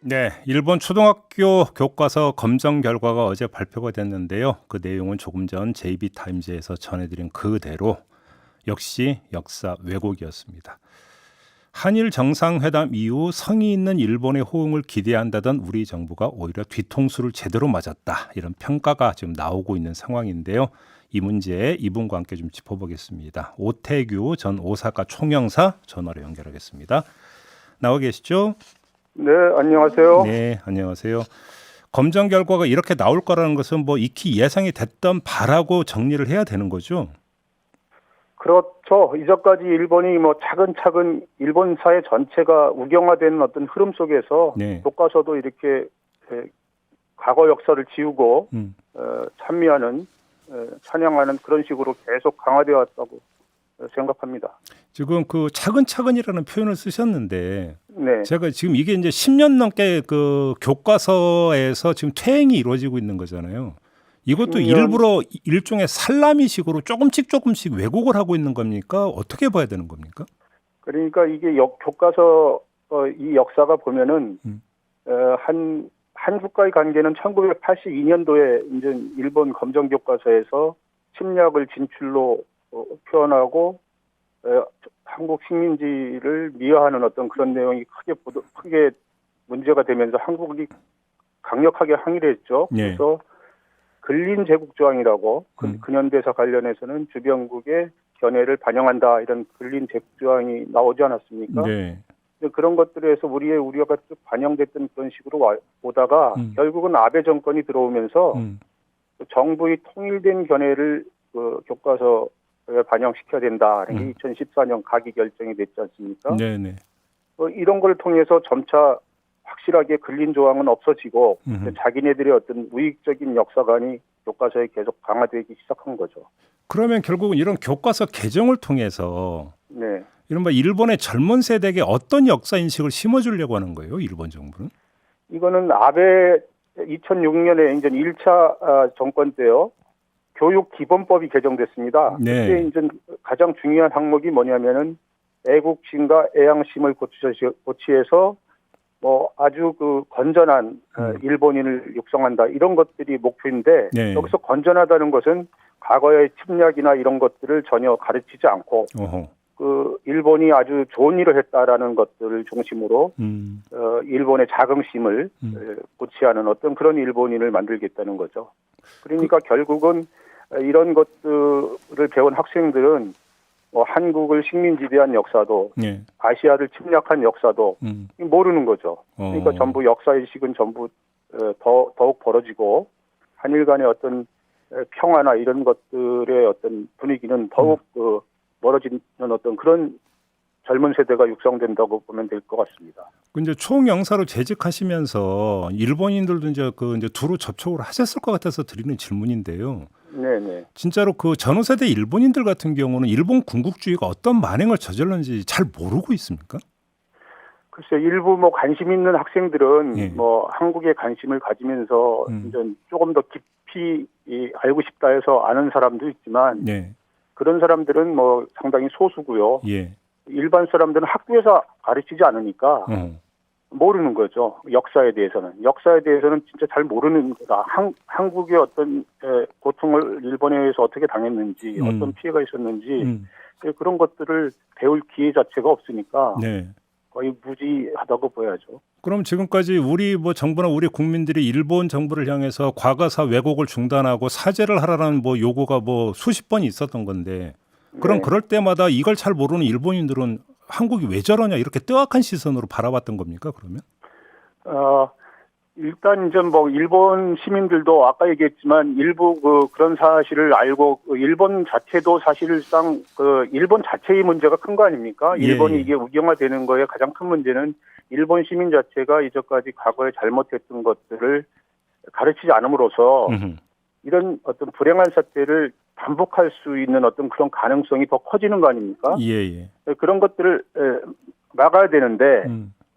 네, 일본 초등학교 교과서 검정 결과가 어제 발표가 됐는데요. 그 내용은 조금 전 JB타임즈에서 전해드린 그대로 역시 역사 왜곡이었습니다. 한일 정상회담 이후 성의 있는 일본의 호응을 기대한다던 우리 정부가 오히려 뒤통수를 제대로 맞았다. 이런 평가가 지금 나오고 있는 상황인데요. 이 문제 이분과 함께 좀 짚어보겠습니다. 오태규 전 오사카 총영사 전화로 연결하겠습니다. 나와 계시죠? 네, 안녕하세요. 네, 안녕하세요. 검정 결과가 이렇게 나올 거라는 것은 뭐 익히 예상이 됐던 바라고 정리를 해야 되는 거죠? 그렇죠. 이전까지 일본이 뭐 차근차근 일본 사회 전체가 우경화되는 어떤 흐름 속에서 네. 교과서도 이렇게 과거 역사를 지우고 찬미하는 찬양하는 그런 식으로 계속 강화되어 왔다고 생각합니다. 지금 그 차근차근이라는 표현을 쓰셨는데 네. 제가 지금 이게 이제 10년 넘게 그 교과서에서 지금 퇴행이 이루어지고 있는 거잖아요. 이것도 10년. 일부러 일종의 살라미식으로 조금씩 왜곡을 하고 있는 겁니까? 어떻게 봐야 되는 겁니까? 그러니까 이게 교과서 이 역사가 보면은 한국과의 관계는 1982년도에 이제 일본 검정 교과서에서 침략을 진출로 표현하고 한국 식민지를 미화하는 어떤 그런 내용이 크게 문제가 되면서 한국이 강력하게 항의를 했죠. 네. 그래서 근린 제국 조항이라고 근현대사 관련해서는 주변국의 견해를 반영한다 이런 근린 제국 조항이 나오지 않았습니까? 네. 그런 것들에서 우리의 우려가 쭉 반영됐던 그런 식으로 오다가 결국은 아베 정권이 들어오면서 정부의 통일된 견해를 교과서에 반영시켜야 된다는 게 2014년 가기 결정이 됐지 않습니까? 네네. 이런 걸 통해서 점차 확실하게 근린 조항은 없어지고 자기네들의 어떤 우익적인 역사관이 교과서에 계속 강화되기 시작한 거죠. 그러면 결국은 이런 교과서 개정을 통해서 네. 이른바 일본의 젊은 세대에게 어떤 역사 인식을 심어주려고 하는 거예요, 일본 정부는? 이거는 아베 2006년에 이제 1차 정권 때요. 교육기본법이 개정됐습니다. 네. 그때 이제 가장 중요한 항목이 뭐냐면은 애국심과 애양심을 고취해서 뭐 아주 그 건전한 일본인을 육성한다 이런 것들이 목표인데 네. 여기서 건전하다는 것은 과거의 침략이나 이런 것들을 전혀 가르치지 않고 어허. 그 일본이 아주 좋은 일을 했다라는 것들을 중심으로 일본의 자긍심을 고취하는 어떤 그런 일본인을 만들겠다는 거죠. 그러니까 결국은 이런 것들을 배운 학생들은 한국을 식민지배한 역사도 네. 아시아를 침략한 역사도 모르는 거죠. 그러니까 전부 역사의식은 전부 더욱 벌어지고 한일 간의 어떤 평화나 이런 것들의 어떤 분위기는 더욱 멀어지는 어떤 그런 젊은 세대가 육성된다고 보면 될 것 같습니다. 이제 총영사로 재직하시면서 일본인들도 이제 두루 접촉을 하셨을 것 같아서 드리는 질문인데요. 네네. 진짜로 그 전후세대 일본인들 같은 경우는 일본 군국주의가 어떤 만행을 저질렀는지 잘 모르고 있습니까? 글쎄 일부 뭐 관심 있는 학생들은 예. 뭐 한국에 관심을 가지면서 이제 조금 더 깊이 알고 싶다 해서 아는 사람도 있지만 네. 그런 사람들은 뭐 상당히 소수고요. 예. 일반 사람들은 학교에서 가르치지 않으니까 모르는 거죠. 역사에 대해서는 진짜 잘 모르는 거다. 한국의 어떤 고통을 일본에 의해서 어떻게 당했는지 어떤 피해가 있었는지 그런 것들을 배울 기회 자체가 없으니까 네. 거의 무지하다고 보여야죠. 그럼 지금까지 우리 뭐 정부나 우리 국민들이 일본 정부를 향해서 과거사 왜곡을 중단하고 사죄를 하라는 뭐 요구가 뭐 수십 번이 있었던 건데 그럼 네. 그럴 때마다 이걸 잘 모르는 일본인들은 한국이 왜 저러냐 이렇게 뜨악한 시선으로 바라봤던 겁니까 그러면? 일단 이제 뭐 일본 시민들도 아까 얘기했지만 일부 그런 사실을 알고 일본 자체도 사실상 일본 자체의 문제가 큰 거 아닙니까? 예, 일본이 예. 이게 우경화되는 거에 가장 큰 문제는 일본 시민 자체가 이전까지 과거에 잘못했던 것들을 가르치지 않음으로써 이런 어떤 불행한 사태를 반복할 수 있는 어떤 그런 가능성이 더 커지는 거 아닙니까? 예. 그런 것들을 막아야 되는데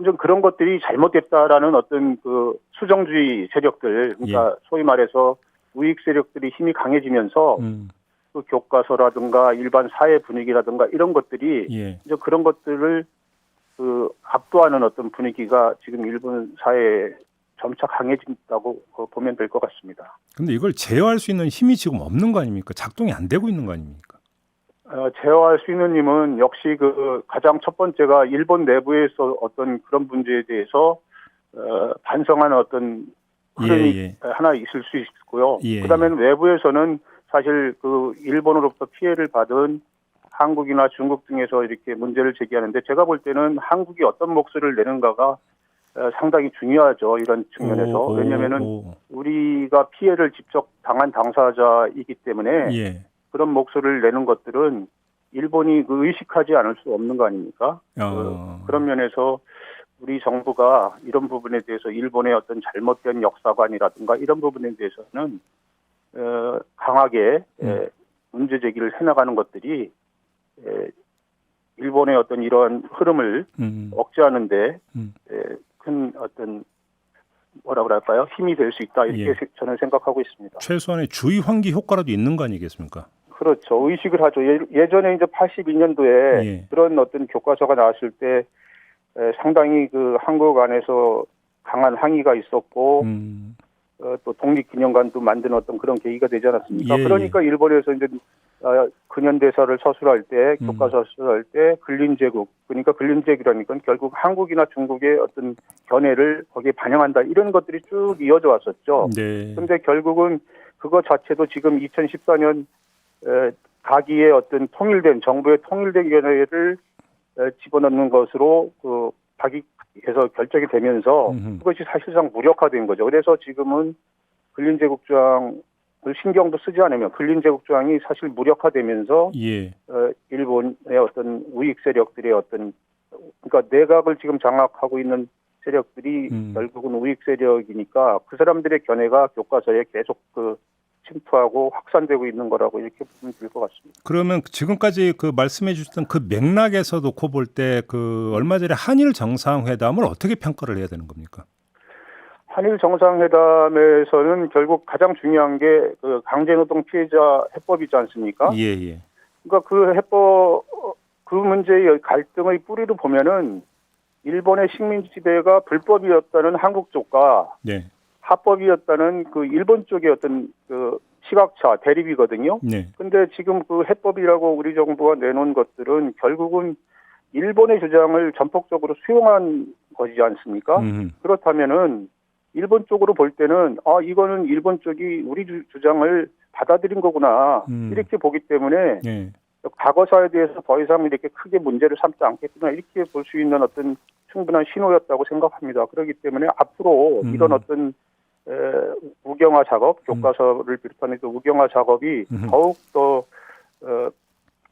좀 그런 것들이 잘못됐다라는 어떤 그 수정주의 세력들, 그러니까 소위 말해서 우익 세력들이 힘이 강해지면서 그 교과서라든가 일반 사회 분위기라든가 이런 것들이 예. 이제 그런 것들을 그 압도하는 어떤 분위기가 지금 일본 사회에 점차 강해진다고 보면 될 것 같습니다. 근데 이걸 제어할 수 있는 힘이 지금 없는 거 아닙니까? 작동이 안 되고 있는 거 아닙니까? 제어할 수 있는 힘은 역시 그 가장 첫 번째가 일본 내부에서 어떤 그런 문제에 대해서 반성하는 어떤 흐름이 하나 있을 수 있고요. 그다음에 외부에서는 사실 그 일본으로부터 피해를 받은 한국이나 중국 등에서 이렇게 문제를 제기하는데 제가 볼 때는 한국이 어떤 목소리를 내는가가 상당히 중요하죠. 이런 측면에서. 왜냐하면은 우리가 피해를 직접 당한 당사자이기 때문에 그런 목소리를 내는 것들은 일본이 의식하지 않을 수 없는 거 아닙니까? 그런 면에서 우리 정부가 이런 부분에 대해서 일본의 어떤 잘못된 역사관이라든가 이런 부분에 대해서는 강하게 문제 제기를 해나가는 것들이 일본의 어떤 이러한 흐름을 억제하는데 큰 어떤 뭐라 그럴까요? 힘이 될 수 있다 이렇게 저는 생각하고 있습니다. 최소한의 주의 환기 효과라도 있는 거 아니겠습니까? 그렇죠. 의식을 하죠. 예전에 이제 82년도에 그런 어떤 교과서가 나왔을 때 상당히 그 한국 안에서 강한 항의가 있었고 또 독립기념관도 만든 어떤 그런 계기가 되지 않았습니까? 그러니까 일본에서 이제 근현대사를 서술할 때 교과서 서술할 때 근린제국 그러니까 근린제국이라니까 결국 한국이나 중국의 어떤 견해를 거기에 반영한다 이런 것들이 쭉 이어져 왔었죠. 그런데 결국은 그거 자체도 지금 2014년 가기의 어떤 통일된 정부의 통일된 견해를 집어넣는 것으로 그 박익해서 결정이 되면서 그것이 사실상 무력화된 거죠. 그래서 지금은 근린제국주의를 신경도 쓰지 않으면 근린제국주의이 사실 무력화되면서 일본의 어떤 우익 세력들의 어떤 그러니까 내각을 지금 장악하고 있는 세력들이 결국은 우익 세력이니까 그 사람들의 견해가 교과서에 계속 침투하고 확산되고 있는 거라고 이렇게 보면 될 것 같습니다. 그러면 지금까지 그 말씀해 주셨던 그 맥락에서 놓고 볼 때 그 얼마 전에 한일 정상회담을 어떻게 평가를 해야 되는 겁니까? 한일 정상회담에서는 결국 가장 중요한 게 그 강제노동 피해자 해법이지 않습니까? 그러니까 그 해법 그 문제의 갈등의 뿌리로 보면은 일본의 식민 지배가 불법이었다는 한국 쪽과 합법이었다는 그 일본 쪽의 어떤 그 시각차 대립이거든요. 근데 지금 그 해법이라고 우리 정부가 내놓은 것들은 결국은 일본의 주장을 전폭적으로 수용한 것이지 않습니까? 그렇다면은 일본 쪽으로 볼 때는 이거는 일본 쪽이 우리 주장을 받아들인 거구나 이렇게 보기 때문에 과거사에 대해서 더 이상 이렇게 크게 문제를 삼지 않겠구나 이렇게 볼 수 있는 어떤 충분한 신호였다고 생각합니다. 그렇기 때문에 앞으로 이런 어떤 우경화 작업, 교과서를 비롯한 우경화 작업이 더욱 더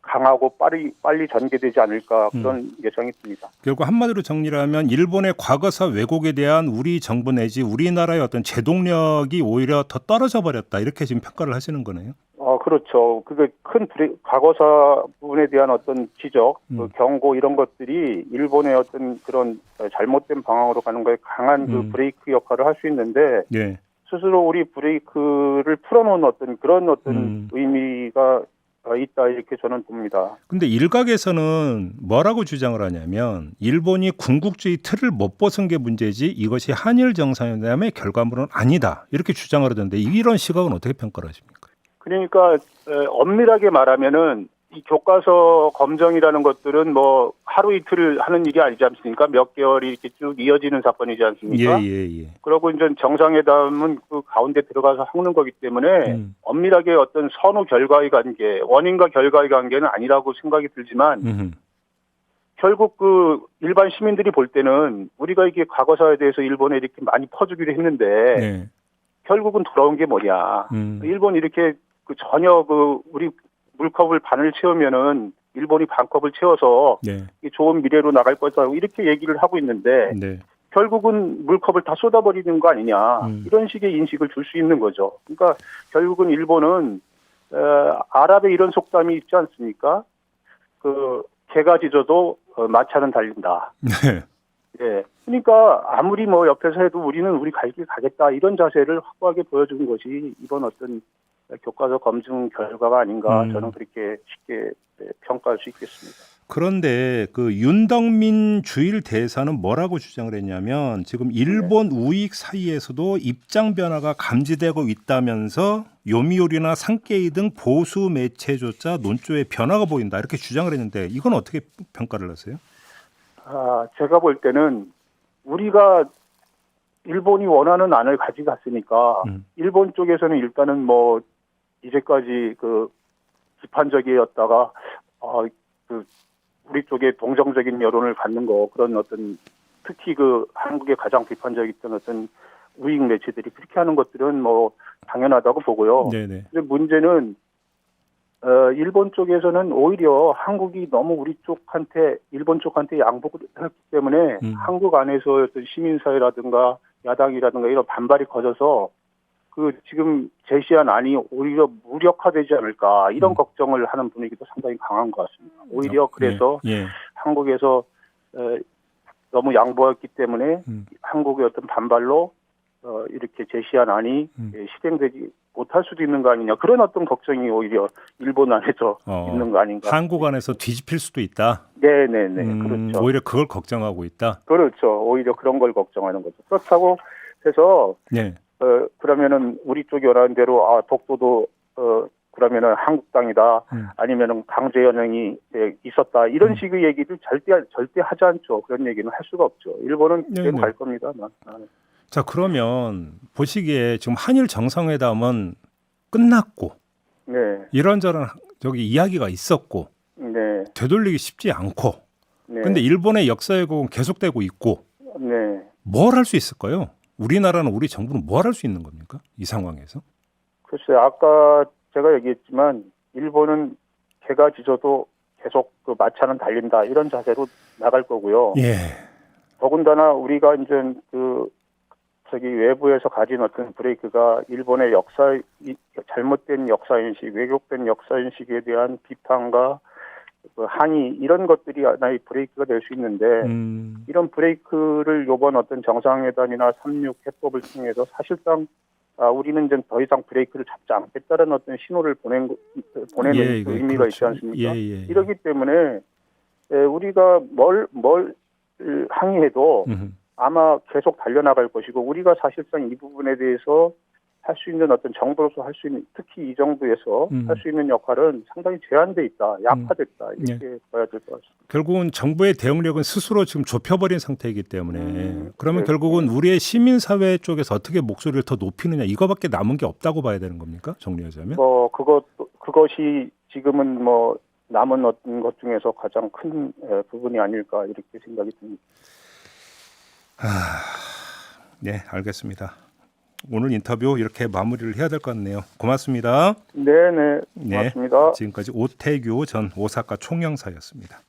강하고 빨리 전개되지 않을까 그런 예상이 듭니다. 결국 한마디로 정리를 하면 일본의 과거사 왜곡에 대한 우리 정부 내지 우리나라의 어떤 제동력이 오히려 더 떨어져 버렸다 이렇게 지금 평가를 하시는 거네요. 그렇죠. 그게 큰 과거사 부분에 대한 어떤 지적, 그 경고 이런 것들이 일본의 어떤 그런 잘못된 방향으로 가는 거에 강한 그 브레이크 역할을 할 수 있는데 스스로 우리 브레이크를 풀어놓은 어떤 그런 어떤 의미가 있다 이렇게 저는 봅니다. 근데 일각에서는 뭐라고 주장을 하냐면 일본이 군국주의 틀을 못 벗은 게 문제지 이것이 한일 정상회담의 결과물은 아니다 이렇게 주장을 하던데 이런 시각은 어떻게 평가를 하십니까? 그러니까 엄밀하게 말하면은 이 교과서 검정이라는 것들은 뭐 하루 이틀 하는 일이 아니지 않습니까? 몇 개월이 이렇게 쭉 이어지는 사건이지 않습니까? 그리고 이제 정상회담은 그 가운데 들어가서 하는 거기 때문에 엄밀하게 어떤 선후 결과의 관계, 원인과 결과의 관계는 아니라고 생각이 들지만 결국 그 일반 시민들이 볼 때는 우리가 이게 과거사에 대해서 일본에 이렇게 많이 퍼주기로 했는데 결국은 돌아온 게 뭐냐? 일본 이렇게 그 전혀 그 우리 물컵을 반을 채우면은 일본이 반컵을 채워서 좋은 미래로 나갈 거다고 이렇게 얘기를 하고 있는데 결국은 물컵을 다 쏟아버리는 거 아니냐 이런 식의 인식을 줄 수 있는 거죠. 그러니까 결국은 일본은 아랍의 이런 속담이 있지 않습니까? 그 개가 짖어도 마차는 달린다. 그러니까 아무리 뭐 옆에서 해도 우리는 우리 갈 길 가겠다 이런 자세를 확고하게 보여준 것이 이번 어떤 교과서 검증 결과가 아닌가 저는 그렇게 쉽게 평가할 수 있겠습니다. 그런데 그 윤덕민 주일 대사는 뭐라고 주장을 했냐면 지금 일본 우익 사이에서도 입장 변화가 감지되고 있다면서 요미우리나 산케이 등 보수 매체조차 논조에 변화가 보인다 이렇게 주장을 했는데 이건 어떻게 평가를 하세요? 제가 볼 때는 우리가 일본이 원하는 안을 가져갔으니까 일본 쪽에서는 일단은 뭐 이제까지 그 비판적이었다가 우리 쪽에 동정적인 여론을 갖는 거 그런 어떤 특히 그 한국의 가장 비판적이었던 어떤 우익 매체들이 그렇게 하는 것들은 뭐 당연하다고 보고요. 네네. 근데 문제는 일본 쪽에서는 오히려 한국이 너무 우리 쪽한테 일본 쪽한테 양보를 했기 때문에 한국 안에서 어떤 시민사회라든가 야당이라든가 이런 반발이 커져서 그 지금 제시한 안이 오히려 무력화되지 않을까 이런 걱정을 하는 분위기도 상당히 강한 것 같습니다. 오히려 그래서 한국에서 너무 양보했기 때문에 한국의 어떤 반발로 이렇게 제시한 안이 실행되지 못할 수도 있는 거 아니냐 그런 어떤 걱정이 오히려 일본 안에서 있는 거 아닌가. 한국 안에서 뒤집힐 수도 있다. 네네네. 그렇죠. 오히려 그걸 걱정하고 있다. 그렇죠. 오히려 그런 걸 걱정하는 거죠. 그렇다고 해서 그러면은 우리 쪽이 원하는 대로 독도도 그러면은 한국 땅이다 아니면은 강제 연행이 있었다 이런 식의 얘기를 절대 하지 않죠. 그런 얘기는 할 수가 없죠. 일본은 그대로 갈 겁니다. 자 그러면 보시기에 지금 한일 정상회담은 끝났고 이런저런 저기 이야기가 있었고 되돌리기 쉽지 않고 근데 일본의 역사 왜곡은 계속되고 있고 뭘 할 수 있을까요? 우리나라는 우리 정부는 뭘 할 수 있는 겁니까? 이 상황에서? 글쎄요. 아까 제가 얘기했지만 일본은 개가 짖어도 계속 그 마차는 달린다 이런 자세로 나갈 거고요. 더군다나 우리가 이제 외부에서 가진 어떤 브레이크가 일본의 잘못된 역사인식, 왜곡된 역사인식에 대한 비판과 항의 이런 것들이 하나의 브레이크가 될 수 있는데 이런 브레이크를 이번 어떤 정상회담이나 3.6 해법을 통해서 사실상 우리는 이제 더 이상 브레이크를 잡지 않겠다는 어떤 신호를 보내는 의미가 있지 않습니까? 이러기 때문에 우리가 뭘 항의해도 아마 계속 달려나갈 것이고 우리가 사실상 이 부분에 대해서 할 수 있는 어떤 정부로서 할 수 있는 특히 이 정부에서 할 수 있는 역할은 상당히 제한돼 있다, 약화됐다 이렇게 봐야 될 것 같습니다. 결국은 정부의 대응력은 스스로 지금 좁혀버린 상태이기 때문에 그러면 결국은 우리의 시민사회 쪽에서 어떻게 목소리를 더 높이느냐 이거밖에 남은 게 없다고 봐야 되는 겁니까? 정리하자면? 그것이 지금은 뭐 남은 어떤 것 중에서 가장 큰 부분이 아닐까 이렇게 생각이 듭니다. 네, 알겠습니다. 오늘 인터뷰 이렇게 마무리를 해야 될 것 같네요. 고맙습니다. 네네, 고맙습니다. 지금까지 오태규 전 오사카 총영사였습니다.